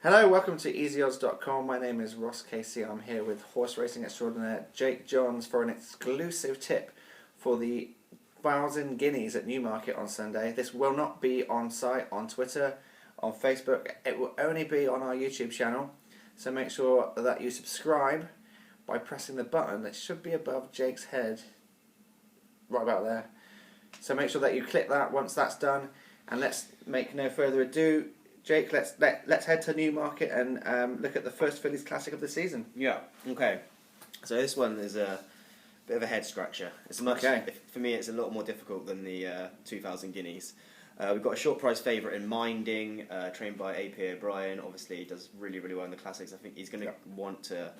Hello, welcome to easyodds.com. My name is Ross Casey. I'm here with horse racing extraordinaire Jake Johns for an exclusive tip for the 1,000 Guineas at Newmarket on Sunday. This will not be on site, on Twitter, on Facebook. It will only be on our YouTube channel. So make sure that you subscribe by pressing the button that should be above Jake's head, right about there. So make sure that you click that once that's done, and let's make no further ado. Jake, let's head to Newmarket and look at the first Fillies Classic of the season. Yeah. Okay. So this one is a bit of a head scratcher. It's much for me. It's a lot more difficult than the 2,000 Guineas. We've got a short price favourite in Minding, trained by A.P. O'Brien. Obviously, he does really well in the classics. I think he's going to want to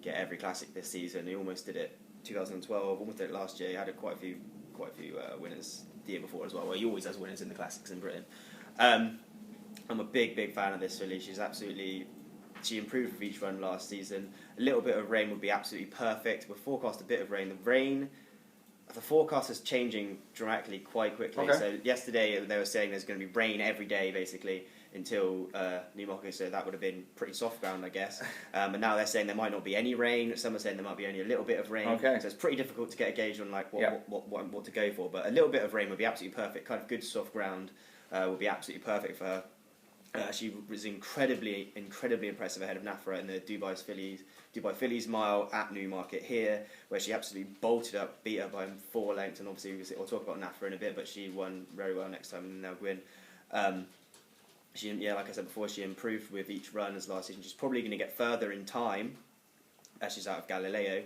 get every classic this season. He almost did it 2012. Almost did it last year. He had quite a few winners the year before as well. Well, he always has winners in the classics in Britain. I'm a big fan of this filly. She improved with each run last season. A little bit of rain would be absolutely perfect. We've forecast a bit of rain. The forecast is changing dramatically quite quickly. Okay. So yesterday they were saying there's going to be rain every day basically until Newmarket, so that would have been pretty soft ground, I guess. And now they're saying there might not be any rain. Some are saying there might be only a little bit of rain. Okay. So it's pretty difficult to get a gauge on like what to go for. But a little bit of rain would be absolutely perfect. Kind of good soft ground would be absolutely perfect for her. She was incredibly impressive ahead of Nafra in the Dubai Fillies Mile at Newmarket here, where she absolutely bolted up, beat her by 4 lengths, and obviously we'll talk about Nafra in a bit, but she won very well next time and they'll win. Like I said before, she improved with each run as last season. She's probably going to get further in time as she's out of Galileo.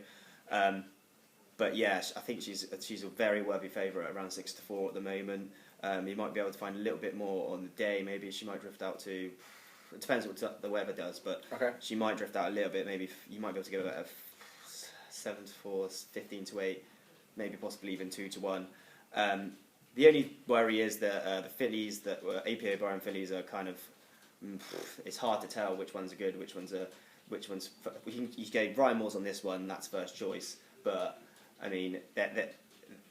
But yeah, I think she's a very worthy favourite at around 6-4 at the moment. You might be able to find a little bit more on the day. Maybe she might drift out to. It depends what the weather does, but she might drift out a little bit. Maybe you might be able to get a 7-4, 15-8, maybe possibly even 2-1. The only worry is that the fillies that were A.P. O'Brien fillies are kind of. It's hard to tell which ones are good, which ones. You go Ryan Moore's on this one. That's first choice, but I mean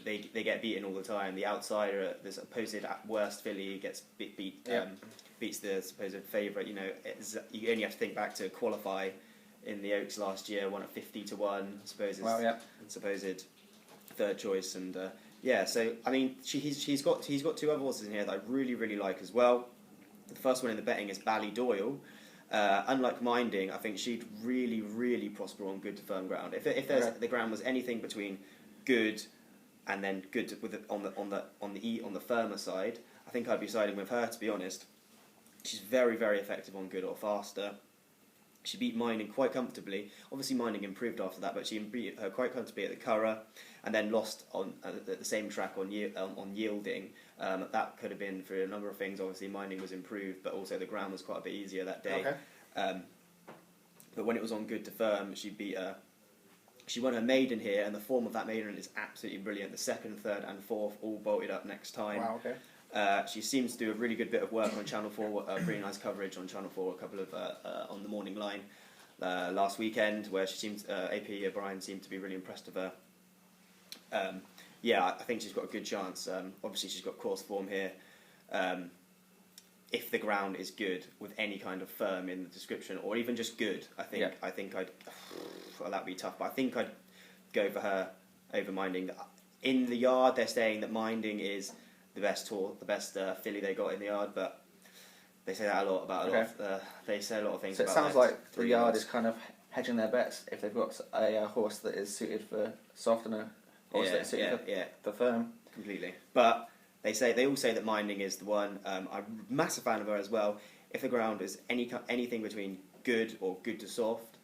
they get beaten all the time. The outsider, the supposed worst filly, gets beats the supposed favourite. You know, you only have to think back to qualify in the Oaks last year, won at 50-1. Supposed third choice, and So I mean, he's got 2 other horses in here that I really like as well. The first one in the betting is Ballydoyle. Unlike Minding, I think she'd really prosper on good to firm ground. If the ground was anything between good and then good on the firmer side, I think I'd be siding with her, to be honest. She's very effective on good or faster. She beat Minding quite comfortably. Obviously Minding improved after that, but she beat her quite comfortably at the Curragh, and then lost on at the same track on Yielding. That could have been for a number of things. Obviously Minding was improved, but also the ground was quite a bit easier that day. But when it was on good to firm, she beat her. She won her maiden here, and the form of that maiden is absolutely brilliant. The 2nd, 3rd and 4th all bolted up next time. Wow, okay. She seems to do a really good bit of work on Channel 4, really nice coverage on Channel 4, a couple of on the morning line last weekend, where she seems A.P. O'Brien seemed to be really impressed with her. I think she's got a good chance. Obviously she's got course form here. If the ground is good with any kind of firm in the description, or even just good, I think I'd. Well, that'd be tough, but I think I'd go for her over Minding. In the yard, they're saying that Minding is the best filly they got in the yard, but they say that a lot about they say a lot of things. So it sounds like the yard is kind of hedging their bets if they've got a horse that is suited for soft and a horse that is suited for firm. Completely, but. They all say that Minding is the one. I'm a massive fan of her as well. If the ground is anything between good or good to soft,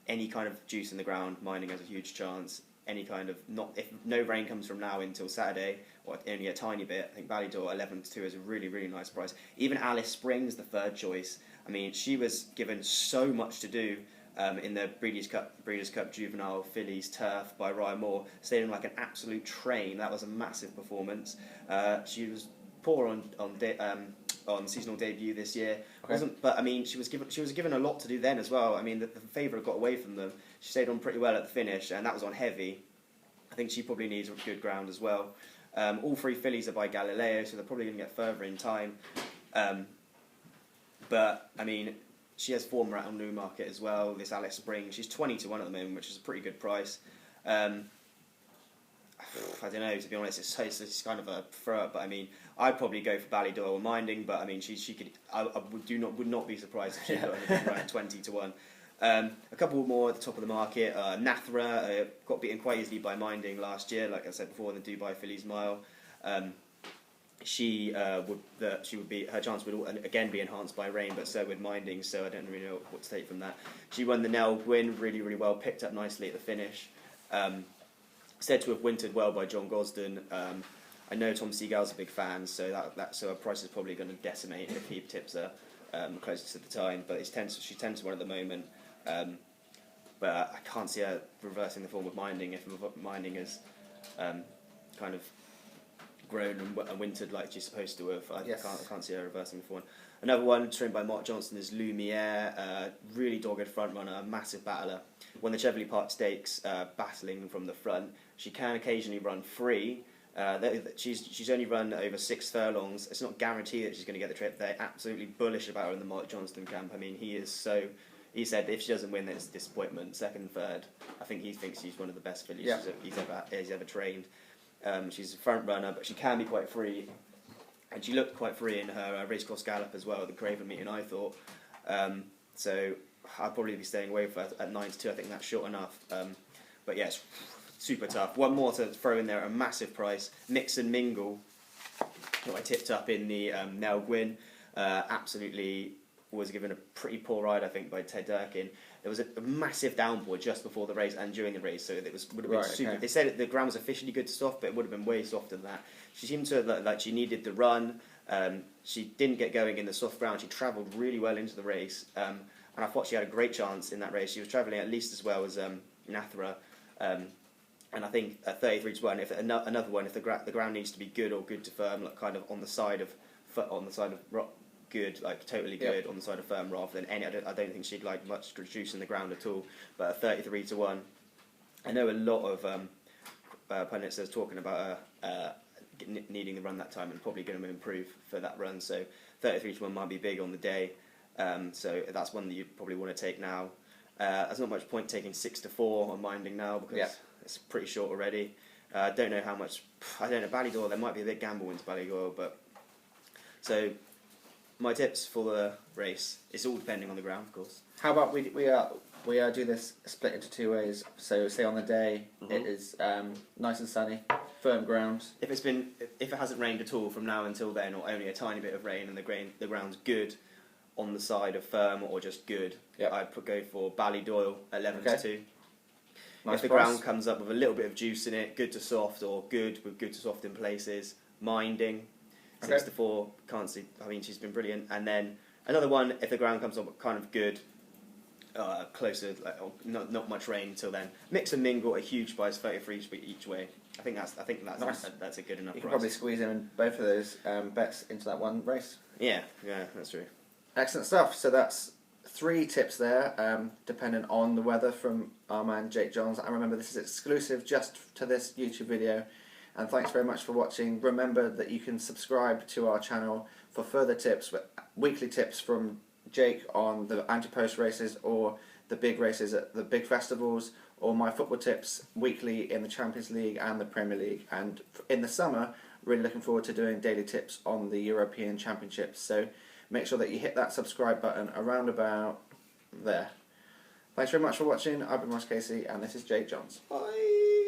any kind of juice in the ground, Minding has a huge chance. If no rain comes from now until Saturday, or only a tiny bit, I think Ballydoyle 11-2 is a really nice price. Even Alice Springs, the 3rd choice. I mean, she was given so much to do. In the Breeders' Cup Juvenile Fillies Turf by Ryan Moore, stayed in like an absolute train. That was a massive performance. She was poor on seasonal debut this year, but I mean she was given a lot to do then as well. I mean the favourite got away from them. She stayed on pretty well at the finish, and that was on heavy. I think she probably needs good ground as well. All 3 fillies are by Galileo, so they're probably going to get further in time. But I mean. she has form around Newmarket as well. This Alice Spring, she's 20-1 at the moment, which is a pretty good price. I don't know, to be honest, it's kind of a throw up, but I mean, I'd probably go for Ballydoyle or Minding, but I mean, she could. I would not be surprised if she got around 20-1. A couple more at the top of the market. Nathra got beaten quite easily by Minding last year, like I said before, in the Dubai Fillies Mile. She would be, her chance would again be enhanced by rain, but so would Minding. So I don't really know what to take from that. She won the Nell Gwyn really, really well, picked up nicely at the finish. Said to have wintered well by John Gosden. I know Tom Seagal's a big fan, so so her price is probably going to decimate if he tips her closer to the time. But she's 10-1 at the moment. But I can't see her reversing the form of Minding if Minding has kind of grown and wintered like she's supposed to have. I can't see her reversing the form. Another one trained by Mark Johnson is Lumiere, really dogged front runner, a massive battler. Won the Cheverley Park Stakes, battling from the front. She can occasionally run free. She's only run over 6 furlongs. It's not guaranteed that she's going to get the trip. They're absolutely bullish about her in the Mark Johnston camp. I mean, he said if she doesn't win, it's a disappointment. Second, third. I think he thinks she's one of the best fillies he's ever trained. She's a front runner, but she can be quite free. And she looked quite free in her racecourse gallop as well, the Craven meeting, I thought. So I'll probably be staying away for at 9-2. I think that's short enough. But yeah, it's super tough. One more to throw in there, a massive price. Mix and Mingle, who I tipped up in the Nell Gwyn. Absolutely was given a pretty poor ride, I think, by Ted Durkin. There was a massive downpour just before the race and during the race, so it would have been super. Okay. They said the ground was officially good to soft, but it would have been way softer than that. She seemed to like she needed the run. She didn't get going in the soft ground. She travelled really well into the race, and I thought she had a great chance in that race. She was travelling at least as well as Nathra, and I think at 33-1, if another one, if the ground needs to be good or good to firm, like kind of on the side of rock. Good, like totally good on the side of firm rather than any. I don't think she'd like much juice in the ground at all. But at 33-1, I know a lot of pundits are talking about her needing the run that time and probably going to improve for that run. So 33-1 might be big on the day. So that's one that you probably want to take now. There's not much point taking 6-4 on Minding now because it's pretty short already. I don't know how much. I don't know Ballydoyle. There might be a big gamble into Ballydoyle, but so. My tips for the race, it's all depending on the ground, of course. How about we do this split into 2 ways? So say on the day it is nice and sunny, firm ground. If it hasn't rained at all from now until then, or only a tiny bit of rain, and the ground's good on the side of firm or just good, I'd go for Ballydoyle 11-2. Nice if the ground comes up with a little bit of juice in it, good to soft or good with good to soft in places, Minding. 6-4, can't see. I mean, she's been brilliant. And then another one, if the ground comes up kind of good, closer, like, not much rain until then. Mix and Mingle, a huge price, 33 each way. I think that's nice. That's a good enough price. You can probably squeeze in both of those bets into that one race. Yeah, that's true. Excellent stuff. So that's 3 tips there, depending on the weather from our man Jake Johns. And remember, this is exclusive just to this YouTube video. And thanks very much for watching. Remember that you can subscribe to our channel for further tips, weekly tips from Jake on the anti-post races or the big races at the big festivals, or my football tips weekly in the Champions League and the Premier League. And in the summer, really looking forward to doing daily tips on the European Championships. So make sure that you hit that subscribe button around about there. Thanks very much for watching. I've been Ross Casey, and this is Jake Johns. Bye.